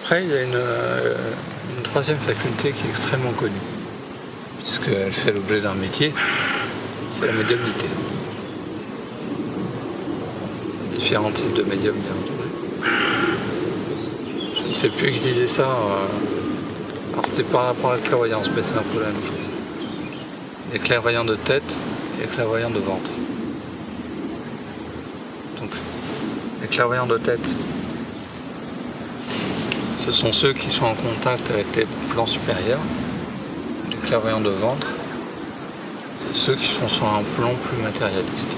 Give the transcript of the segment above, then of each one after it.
Après, il y a une troisième faculté qui est extrêmement connue, puisqu'elle fait l'objet d'un métier, c'est la médiumnité. Différents types de médiums, bien entendu. Je ne sais plus utiliser ça. Alors, c'était par rapport à la clairvoyance, mais c'est un peu la même chose. Les clairvoyants de tête et les clairvoyants de ventre. Donc, les clairvoyants de tête, ce sont ceux qui sont en contact avec les plans supérieurs. Les clairvoyants de ventre, c'est ceux qui sont sur un plan plus matérialiste.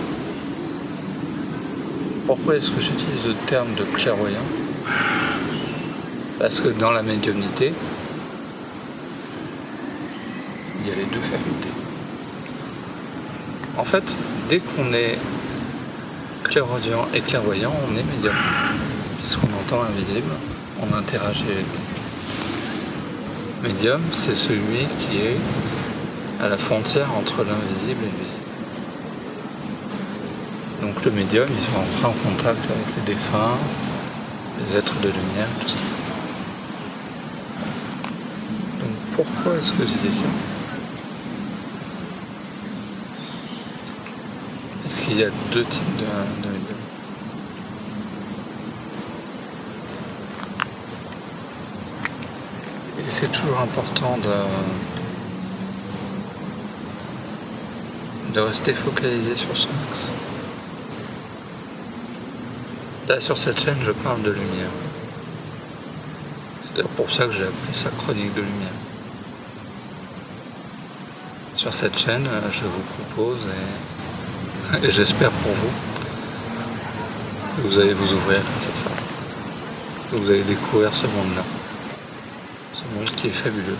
Pourquoi est-ce que j'utilise le terme de clairvoyant? Parce que dans la médiumnité, il y a les deux facultés. En fait, dès qu'on est clairaudient et clairvoyant, on est médium. Puisqu'on entend l'invisible, on interagit avec lui. Médium, c'est celui qui est à la frontière entre l'invisible et le visible. Donc le médium, il se rend en contact avec les défunts, les êtres de lumière, tout ça. Donc pourquoi est-ce que je dis ça? Est-ce qu'il y a deux types de médiums? Et c'est toujours important de rester focalisé sur son axe. Là, sur cette chaîne, je parle de lumière. C'est d'ailleurs pour ça que j'ai appelé ça chronique de lumière. Sur cette chaîne, je vous propose, et j'espère pour vous, que vous allez vous ouvrir face à ça. Que vous allez découvrir ce monde-là. Ce monde qui est fabuleux.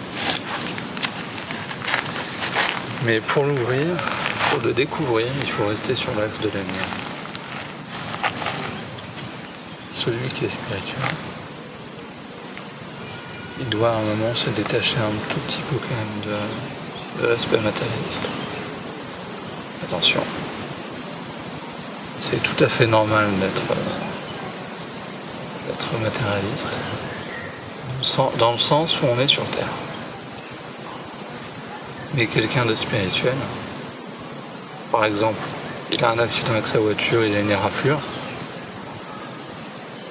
Mais pour l'ouvrir, pour le découvrir, il faut rester sur l'axe de la lumière. Celui qui est spirituel, il doit à un moment se détacher un tout petit peu quand même de l'aspect matérialiste. Attention, c'est tout à fait normal d'être matérialiste, dans le sens où on est sur Terre. Mais quelqu'un de spirituel, par exemple, il a un accident avec sa voiture, il a une éraflure,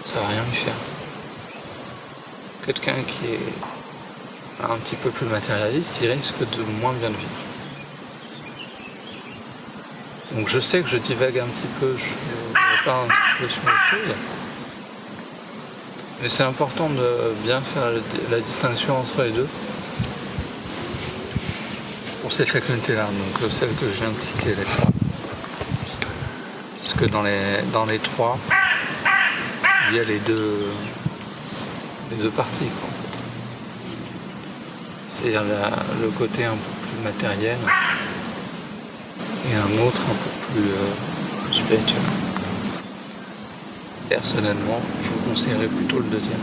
ça va rien lui faire. Quelqu'un qui est un petit peu plus matérialiste, il risque de moins bien le vivre. Donc je sais que je divague un petit peu, je parle un petit peu sur les choses, mais c'est important de bien faire la distinction entre les deux. Pour ces facultés-là, donc celles que je viens de citer, les trois. Puisque dans les trois, il y a les deux parties, quoi, en fait. C'est-à-dire le côté un peu plus matériel et un autre un peu plus spirituel. Personnellement, je vous conseillerais plutôt le deuxième.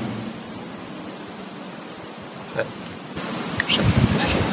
Après, chacun fait ce qu'il veut.